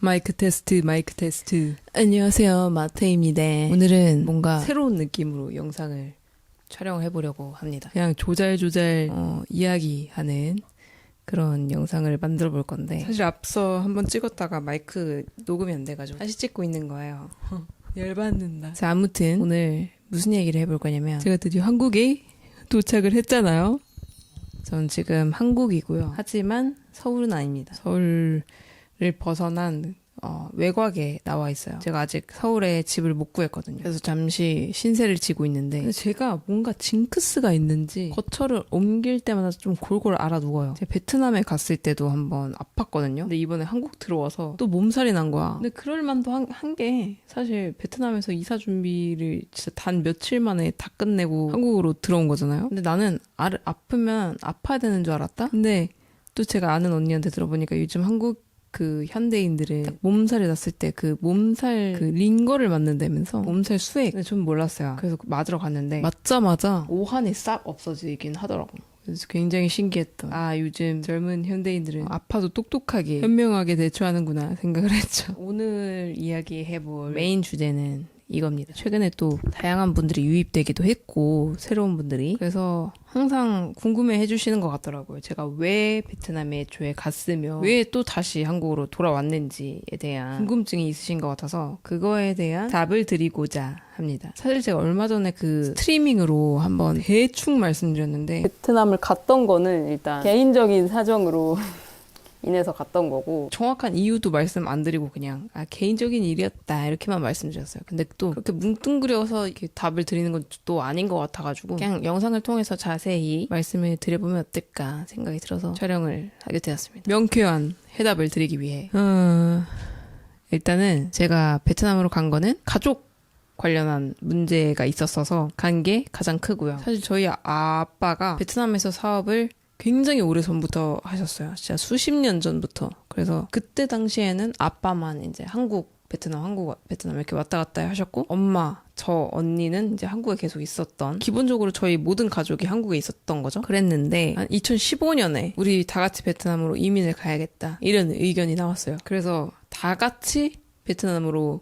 마이크 테스트. 안녕하세요, 마테입니다. 오늘은 뭔가 새로운 느낌으로 영상을 촬영해보려고 합니다. 그냥 조잘조잘 이야기하는 그런 영상을 만들어 볼 건데, 사실 앞서 한번 찍었다가 마이크 녹음이 안 돼가지고 다시 찍고 있는 거예요. 열받는다. 자, 아무튼 오늘 무슨 얘기를 해볼 거냐면, 제가 드디어 한국에 도착을 했잖아요. 전 지금 한국이고요. 하지만 서울은 아닙니다. 서울을 벗어난 외곽에 나와 있어요. 제가 아직 서울에 집을 못 구했거든요. 그래서 잠시 신세를 지고 있는데, 근데 제가 뭔가 징크스가 있는지 거처를 옮길 때마다 좀 골골 앓아 누워요. 제가 베트남에 갔을 때도 한번 아팠거든요. 근데 이번에 한국 들어와서 또 몸살이 난 거야. 근데 그럴 만도 한 게, 사실 베트남에서 이사 준비를 진짜 단 며칠 만에 다 끝내고 한국으로 들어온 거잖아요. 근데 나는 아프면 아파야 되는 줄 알았다? 근데 또 제가 아는 언니한테 들어보니까 요즘 한국 그 현대인들은 몸살이 났을 때 그 몸살 그 링거를 맞는다면서, 몸살 수액. 근데 전 몰랐어요. 그래서 맞으러 갔는데 맞자마자 오한이 싹 없어지긴 하더라고. 그래서 굉장히 신기했던, 요즘 젊은 현대인들은 아파도 똑똑하게 현명하게 대처하는구나 생각을 했죠. 오늘 이야기해볼 메인 주제는 이겁니다. 최근에 또 다양한 분들이 유입되기도 했고, 새로운 분들이. 그래서 항상 궁금해 해주시는 것 같더라고요. 제가 왜 베트남에 애초에 갔으며 왜 또 다시 한국으로 돌아왔는지에 대한 궁금증이 있으신 것 같아서 그거에 대한 답을 드리고자 합니다. 사실 제가 얼마 전에 그 스트리밍으로 한번 대충 말씀드렸는데, 베트남을 갔던 거는 일단 개인적인 사정으로 인해서 갔던 거고, 정확한 이유도 말씀 안 드리고 그냥 개인적인 일이었다 이렇게만 말씀드렸어요. 근데 또 그렇게 뭉뚱그려서 이렇게 답을 드리는 건 또 아닌 것 같아가지고 그냥 영상을 통해서 자세히 말씀을 드려보면 어떨까 생각이 들어서 촬영을 하게 되었습니다. 명쾌한 해답을 드리기 위해 일단은 제가 베트남으로 간 거는 가족 관련한 문제가 있었어서 간 게 가장 크고요. 사실 저희 아빠가 베트남에서 사업을 굉장히 오래 전부터 하셨어요. 진짜 수십 년 전부터. 그래서 그때 당시에는 아빠만 이제 베트남 이렇게 왔다 갔다 하셨고, 엄마, 저 언니는 이제 한국에 계속 있었던, 기본적으로 저희 모든 가족이 한국에 있었던 거죠. 그랬는데 한 2015년에 우리 다 같이 베트남으로 이민을 가야겠다 이런 의견이 나왔어요. 그래서 다 같이 베트남으로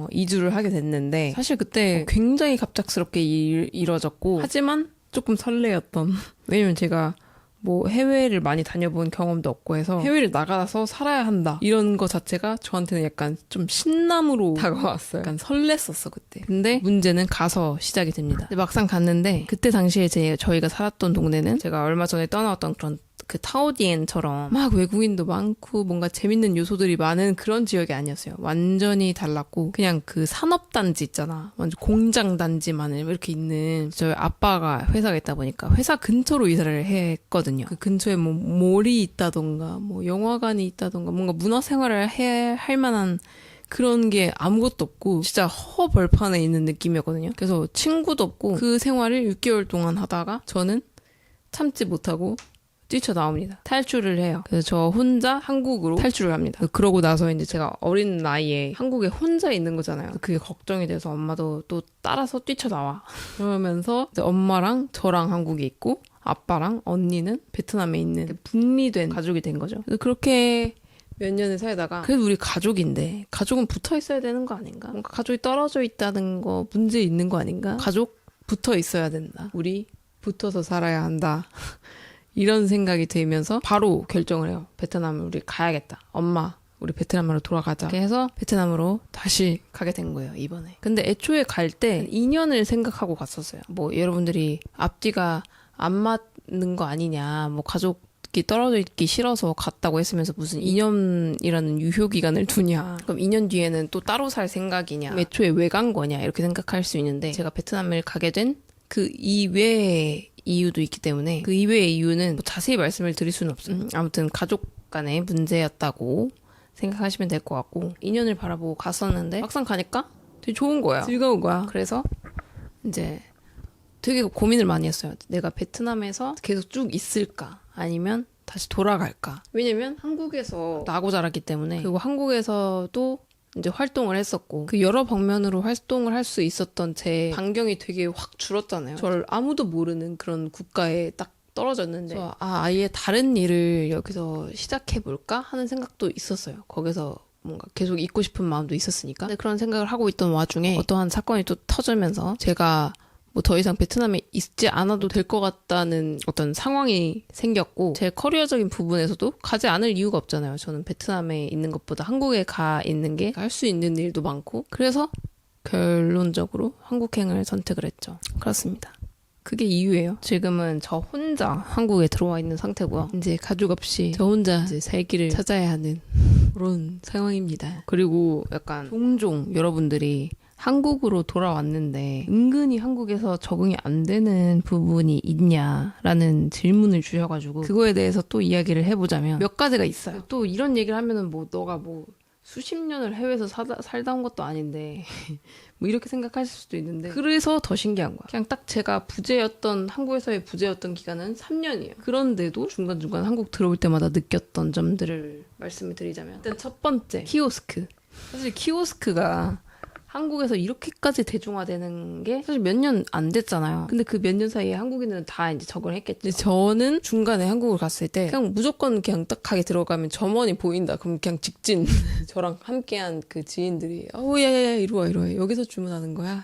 이주를 하게 됐는데, 사실 그때 굉장히 갑작스럽게 이뤄졌고, 하지만 조금 설레었던 왜냐면 제가 뭐 해외를 많이 다녀본 경험도 없고 해서 해외를 나가서 살아야 한다 이런 거 자체가 저한테는 약간 좀 신남으로 다가왔어요. 약간 설렜었어 그때. 근데 문제는 가서 시작이 됩니다. 근데 막상 갔는데, 그때 당시에 저희가 살았던 동네는 제가 얼마 전에 떠나왔던 그런 그 타오디엔처럼 막 외국인도 많고 뭔가 재밌는 요소들이 많은 그런 지역이 아니었어요. 완전히 달랐고, 그냥 그 산업단지 있잖아, 완전 공장단지만 이렇게 있는, 저희 아빠가 회사가 있다 보니까 회사 근처로 이사를 했거든요. 그 근처에 뭐 몰이 있다던가 뭐 영화관이 있다던가 뭔가 문화생활을 할 만한 그런 게 아무것도 없고 진짜 허벌판에 있는 느낌이었거든요. 그래서 친구도 없고 그 생활을 6개월 동안 하다가 저는 참지 못하고 뛰쳐나옵니다. 탈출을 해요. 그래서 저 혼자 한국으로 탈출을 합니다. 그러고 나서 이제 제가 어린 나이에 한국에 혼자 있는 거잖아요. 그게 걱정이 돼서 엄마도 또 따라서 뛰쳐나와. 그러면서 이제 엄마랑 저랑 한국에 있고, 아빠랑 언니는 베트남에 있는 분리된 가족이 된 거죠. 그래서 그렇게 몇 년을 살다가, 그래도 우리 가족인데 가족은 붙어 있어야 되는 거 아닌가? 뭔가 가족이 떨어져 있다는 거 문제 있는 거 아닌가? 가족 붙어 있어야 된다. 우리 붙어서 살아야 한다. 이런 생각이 들면서 바로 결정을 해요. 베트남을 우리 가야겠다. 엄마, 우리 베트남으로 돌아가자. 이렇게 해서 베트남으로 다시 가게 된 거예요, 이번에. 근데 애초에 갈 때 2년을 생각하고 갔었어요. 뭐 여러분들이 앞뒤가 안 맞는 거 아니냐, 뭐 가족이 떨어져 있기 싫어서 갔다고 했으면서 무슨 2년이라는 유효기간을 두냐, 그럼 2년 뒤에는 또 따로 살 생각이냐, 애초에 왜 간 거냐 이렇게 생각할 수 있는데, 제가 베트남을 가게 된 그 이외의 이유도 있기 때문에, 그 이외의 이유는 뭐 자세히 말씀을 드릴 수는 없어요. 아무튼 가족 간의 문제였다고 생각하시면 될 것 같고, 2년을 바라보고 갔었는데 막상 가니까 되게 좋은 거야. 즐거운 거야. 그래서 이제 되게 고민을 많이 했어요. 내가 베트남에서 계속 쭉 있을까? 아니면 다시 돌아갈까? 왜냐면 한국에서 나고 자랐기 때문에, 그리고 한국에서도 이제 활동을 했었고, 그 여러 방면으로 활동을 할 수 있었던 제 반경이 되게 확 줄었잖아요. 저를 아무도 모르는 그런 국가에 딱 떨어졌는데 아예 다른 일을 여기서 시작해볼까 하는 생각도 있었어요. 거기서 뭔가 계속 있고 싶은 마음도 있었으니까. 근데 그런 생각을 하고 있던 와중에 어떠한 사건이 또 터지면서 제가 뭐 더 이상 베트남에 있지 않아도 될 것 같다는 어떤 상황이 생겼고, 제 커리어적인 부분에서도 가지 않을 이유가 없잖아요. 저는 베트남에 있는 것보다 한국에 가 있는 게 할 수 있는 일도 많고, 그래서 결론적으로 한국행을 선택을 했죠. 그렇습니다. 그게 이유예요. 지금은 저 혼자 한국에 들어와 있는 상태고요. 이제 가족 없이 저 혼자 이제 살 길을 찾아야 하는 그런 상황입니다. 그리고 약간 종종 여러분들이 한국으로 돌아왔는데 은근히 한국에서 적응이 안 되는 부분이 있냐라는 질문을 주셔가지고 그거에 대해서 또 이야기를 해보자면 몇 가지가 있어요. 또 이런 얘기를 하면은 뭐 너가 뭐 수십 년을 해외에서 살다 온 것도 아닌데 뭐 이렇게 생각하실 수도 있는데, 그래서 더 신기한 거야. 그냥 딱 제가 한국에서의 부재였던 기간은 3년이에요. 그런데도 중간중간 한국 들어올 때마다 느꼈던 점들을 말씀을 드리자면, 일단 첫 번째, 키오스크. 사실 키오스크가 한국에서 이렇게까지 대중화되는 게 사실 몇 년 안 됐잖아요. 근데 그 몇 년 사이에 한국인은 다 이제 적응을 했겠죠. 근데 저는 중간에 한국을 갔을 때 그냥 무조건 그냥 딱 가게 들어가면 점원이 보인다. 그럼 그냥 직진 저랑 함께한 그 지인들이 야야야 이리 와 여기서 주문하는 거야.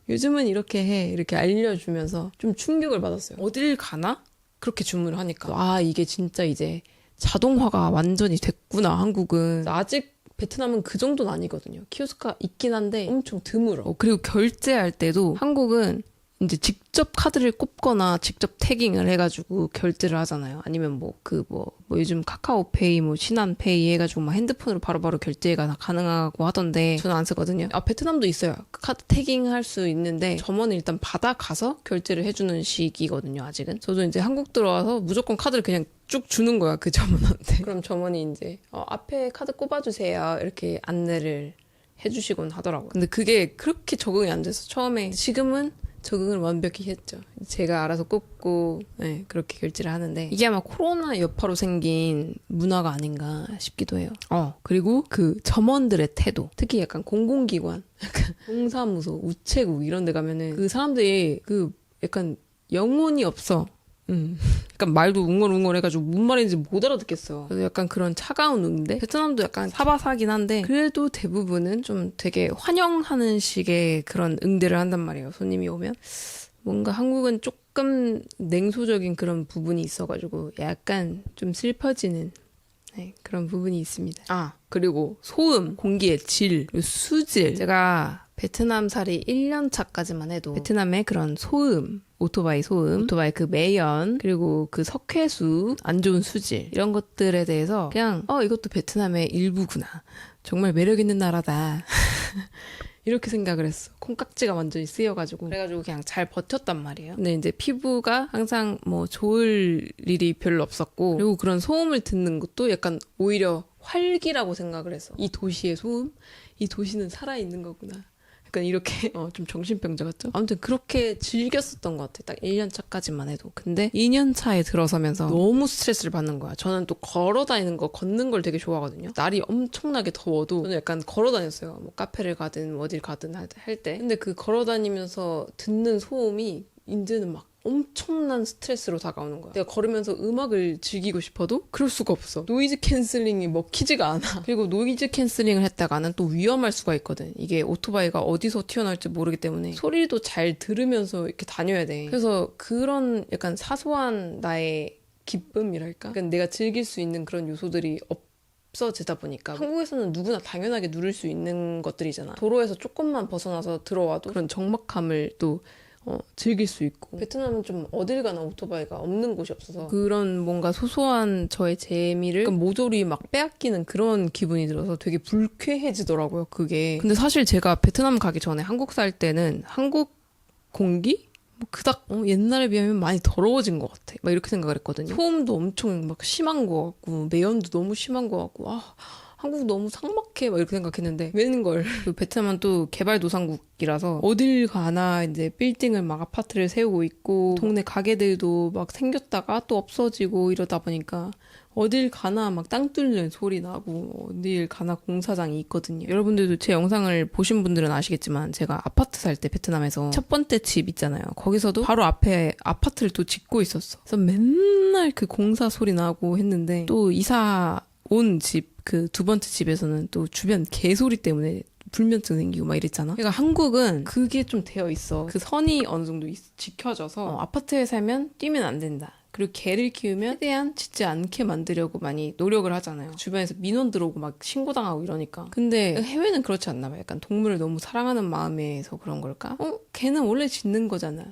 요즘은 이렇게 해 이렇게 알려주면서 좀 충격을 받았어요. 어딜 가나 그렇게 주문을 하니까 이게 진짜 이제 자동화가 완전히 됐구나 한국은. 아직 베트남은 그 정도는 아니거든요. 키오스크가 있긴 한데 엄청 드물어. 그리고 결제할 때도 한국은 이제 직접 카드를 꼽거나 직접 태깅을 해가지고 결제를 하잖아요. 아니면 뭐 요즘 카카오페이, 신한페이 해가지고 막 핸드폰으로 바로바로 결제가 가능하고 하던데 저는 안 쓰거든요. 베트남도 있어요. 카드 태깅할 수 있는데 점원을 일단 받아가서 결제를 해주는 식이거든요. 아직은. 저도 이제 한국 들어와서 무조건 카드를 그냥 쭉 주는 거야, 그 점원한테. 그럼 점원이 이제 앞에 카드 꼽아주세요 이렇게 안내를 해주시곤 하더라고요. 근데 그게 그렇게 적응이 안 돼서 처음에, 지금은 적응을 완벽히 했죠. 제가 알아서 꼽고 그렇게 결제를 하는데, 이게 아마 코로나 여파로 생긴 문화가 아닌가 싶기도 해요. 그리고 그 점원들의 태도, 특히 약간 공공기관, 약간 동사무소, 우체국 이런 데 가면은 그 사람들이 그 약간 영혼이 없어. 약간 말도 웅얼웅얼 해가지고 뭔 말인지 못 알아듣겠어. 그래서 약간 그런 차가운 응대? 베트남도 약간 사바사긴 한데 그래도 대부분은 좀 되게 환영하는 식의 그런 응대를 한단 말이에요. 손님이 오면. 뭔가 한국은 조금 냉소적인 그런 부분이 있어가지고 약간 좀 슬퍼지는 그런 부분이 있습니다. 그리고 소음, 공기의 질, 그리고 수질. 제가 베트남 살이 1년 차까지만 해도 베트남의 그런 소음, 오토바이 그 매연, 그리고 그 석회수, 안 좋은 수질 이런 것들에 대해서 그냥 이것도 베트남의 일부구나. 정말 매력 있는 나라다. 이렇게 생각을 했어. 콩깍지가 완전히 쓰여가지고. 그래가지고 그냥 잘 버텼단 말이에요. 근데 이제 피부가 항상 뭐 좋을 일이 별로 없었고, 그리고 그런 소음을 듣는 것도 약간 오히려 활기라고 생각을 했어. 이 도시의 소음? 이 도시는 살아있는 거구나. 약간 이렇게 좀 정신병자 같죠? 아무튼 그렇게 즐겼었던 것 같아. 딱 1년 차까지만 해도. 근데 2년 차에 들어서면서 너무 스트레스를 받는 거야. 저는 또 걸어 다니는 거, 걷는 걸 되게 좋아하거든요. 날이 엄청나게 더워도 저는 약간 걸어 다녔어요. 뭐 카페를 가든 어딜 가든 할 때. 근데 그 걸어 다니면서 듣는 소음이 이제는 막 엄청난 스트레스로 다가오는 거야. 내가 걸으면서 음악을 즐기고 싶어도 그럴 수가 없어. 노이즈 캔슬링이 먹히지가 않아. 그리고 노이즈 캔슬링을 했다가는 또 위험할 수가 있거든. 이게 오토바이가 어디서 튀어나올지 모르기 때문에 소리도 잘 들으면서 이렇게 다녀야 돼. 그래서 그런 약간 사소한 나의 기쁨이랄까? 그러니까 내가 즐길 수 있는 그런 요소들이 없어지다 보니까, 한국에서는 누구나 당연하게 누릴 수 있는 것들이잖아. 도로에서 조금만 벗어나서 들어와도 그런 적막함을 또 즐길 수 있고, 베트남은 좀 어딜 가나 오토바이가 없는 곳이 없어서 그런 뭔가 소소한 저의 재미를 모조리 막 빼앗기는 그런 기분이 들어서 되게 불쾌해지더라고요, 그게. 근데 사실 제가 베트남 가기 전에 한국 살 때는 한국 공기? 그닥 옛날에 비하면 많이 더러워진 것 같아. 막 이렇게 생각을 했거든요. 소음도 엄청 막 심한 것 같고, 매연도 너무 심한 것 같고, 한국 너무 삭막해 막 이렇게 생각했는데 웬걸. 그 베트남은 또 개발도상국이라서 어딜 가나 이제 빌딩을 막 아파트를 세우고 있고 동네 가게들도 막 생겼다가 또 없어지고 이러다 보니까 어딜 가나 막 땅 뚫는 소리 나고 어딜 가나 공사장이 있거든요. 여러분들도 제 영상을 보신 분들은 아시겠지만 제가 아파트 살 때 베트남에서 첫 번째 집 있잖아요. 거기서도 바로 앞에 아파트를 또 짓고 있었어. 그래서 맨날 그 공사 소리 나고 했는데 또 이사 온 집 그 두 번째 집에서는 또 주변 개소리 때문에 불면증 생기고 막 이랬잖아. 그러니까 한국은 그게 좀 되어 있어. 그 선이 어느 정도 지켜져서 아파트에 살면 뛰면 안 된다. 그리고 개를 키우면 최대한 짖지 않게 만들려고 많이 노력을 하잖아요. 주변에서 민원 들어오고 막 신고당하고 이러니까. 근데 해외는 그렇지 않나 봐요. 약간 동물을 너무 사랑하는 마음에서 그런 걸까? 개는 원래 짖는 거잖아.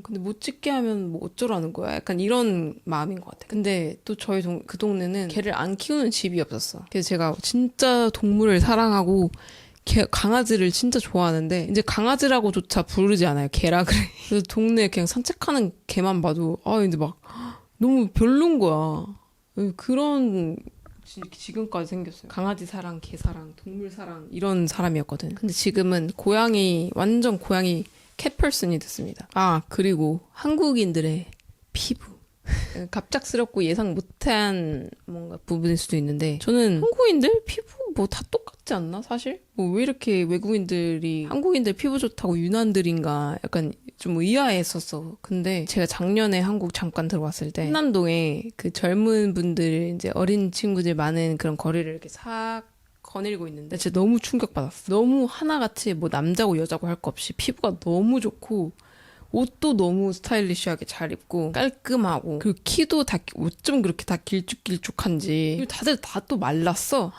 근데 못 짖게 하면 뭐 어쩌라는 거야? 약간 이런 마음인 것 같아. 근데 또 저희 그 동네는 개를 안 키우는 집이 없었어. 그래서 제가 진짜 동물을 사랑하고 강아지를 진짜 좋아하는데 이제 강아지라고조차 부르지 않아요. 개라 그래. 그래서 동네에 그냥 산책하는 개만 봐도 근데 막 너무 별론 거야. 그런 지금까지 생겼어요. 강아지 사랑, 개 사랑, 동물 사랑 이런 사람이었거든. 근데 지금은 완전 고양이 캣퍼슨이 됐습니다. 그리고 한국인들의 피부. 갑작스럽고 예상 못한 뭔가 부분일 수도 있는데 저는 한국인들 피부 뭐 다 똑같지 않나 사실? 뭐 왜 이렇게 외국인들이 한국인들 피부 좋다고 유난들인가 약간 좀 의아했었어. 근데 제가 작년에 한국 잠깐 들어왔을 때 한남동에 그 젊은 분들 이제 어린 친구들 많은 그런 거리를 이렇게 싹 거닐고 있는데 진짜 너무 충격받았어. 너무 하나같이 뭐 남자고 여자고 할 거 없이 피부가 너무 좋고 옷도 너무 스타일리시하게 잘 입고 깔끔하고 그리고 키도 다 어쩜 그렇게 다 길쭉길쭉한지 그리고 다들 다 또 말랐어.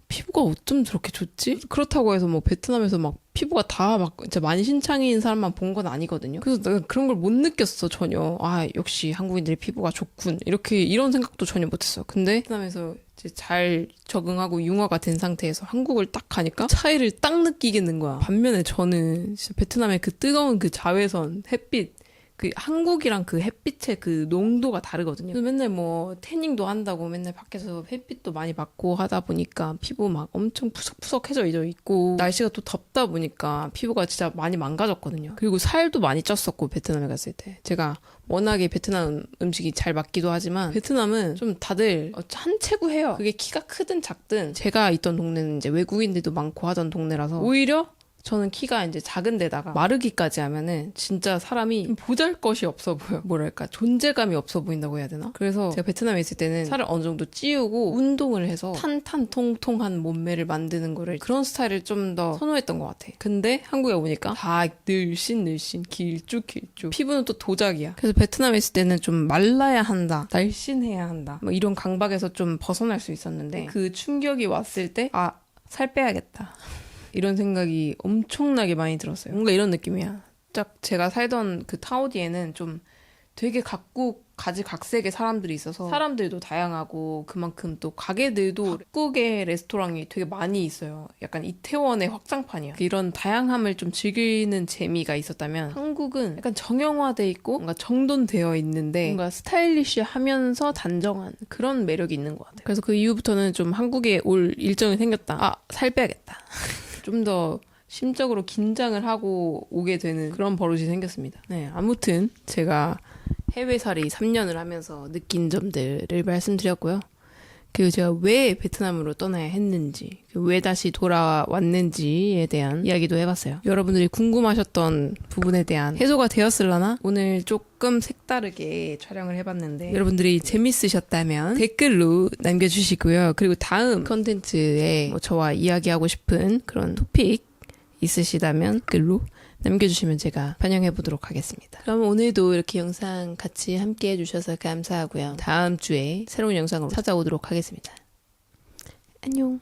피부가 어쩜 저렇게 좋지? 그렇다고 해서 뭐 베트남에서 막 피부가 다 막 진짜 만신창이인 사람만 본 건 아니거든요. 그래서 내가 그런 걸 못 느꼈어 전혀. 역시 한국인들의 피부가 좋군 이런 생각도 전혀 못했어. 근데 베트남에서 이제 잘 적응하고 융화가 된 상태에서 한국을 딱 가니까 차이를 딱 느끼겠는 거야. 반면에 저는 진짜 베트남의 그 뜨거운 그 자외선 햇빛 그 한국이랑 그 햇빛의 그 농도가 다르거든요. 그래서 맨날 뭐 태닝도 한다고 맨날 밖에서 햇빛도 많이 받고 하다 보니까 피부 막 엄청 푸석푸석해져 있고 날씨가 또 덥다 보니까 피부가 진짜 많이 망가졌거든요. 그리고 살도 많이 쪘었고 베트남에 갔을 때 제가 워낙에 베트남 음식이 잘 맞기도 하지만 베트남은 좀 다들 한체구해요. 그게 키가 크든 작든 제가 있던 동네는 이제 외국인들도 많고 하던 동네라서 오히려 저는 키가 이제 작은 데다가 마르기까지 하면은 진짜 사람이 좀 보잘것이 없어 보여. 뭐랄까 존재감이 없어 보인다고 해야 되나? 그래서 제가 베트남에 있을 때는 살을 어느 정도 찌우고 운동을 해서 탄탄통통한 몸매를 만드는 거를 그런 스타일을 좀 더 선호했던 것 같아. 근데 한국에 오니까 다 늘씬늘씬 길쭉길쭉 피부는 또 도자기야. 그래서 베트남에 있을 때는 좀 말라야 한다, 날씬해야 한다 뭐 이런 강박에서 좀 벗어날 수 있었는데 그 충격이 왔을 때 살 빼야겠다 이런 생각이 엄청나게 많이 들었어요. 뭔가 이런 느낌이야. 딱 제가 살던 그 타오디에는 좀 되게 가지각색의 사람들이 있어서 사람들도 다양하고 그만큼 또 가게들도 각국의 레스토랑이 되게 많이 있어요. 약간 이태원의 확장판이야. 이런 다양함을 좀 즐기는 재미가 있었다면 한국은 약간 정형화돼 있고 뭔가 정돈되어 있는데 뭔가 스타일리시하면서 단정한 그런 매력이 있는 것 같아요. 그래서 그 이후부터는 좀 한국에 올 일정이 생겼다. 살 빼야겠다. 좀 더 심적으로 긴장을 하고 오게 되는 그런 버릇이 생겼습니다. 네, 아무튼 제가 해외살이 3년을 하면서 느낀 점들을 말씀드렸고요. 그리고 제가 왜 베트남으로 떠나야 했는지, 왜 다시 돌아왔는지에 대한 이야기도 해봤어요. 여러분들이 궁금하셨던 부분에 대한 해소가 되었을라나? 오늘 조금 색다르게 촬영을 해봤는데 여러분들이 재밌으셨다면 댓글로 남겨주시고요. 그리고 다음 컨텐츠에 저와 이야기하고 싶은 그런 토픽 있으시다면 댓글로 남겨주시면 제가 반영해보도록 하겠습니다. 그럼 오늘도 이렇게 영상 같이 함께 해주셔서 감사하고요. 다음 주에 새로운 영상으로 찾아오도록 하겠습니다. 안녕.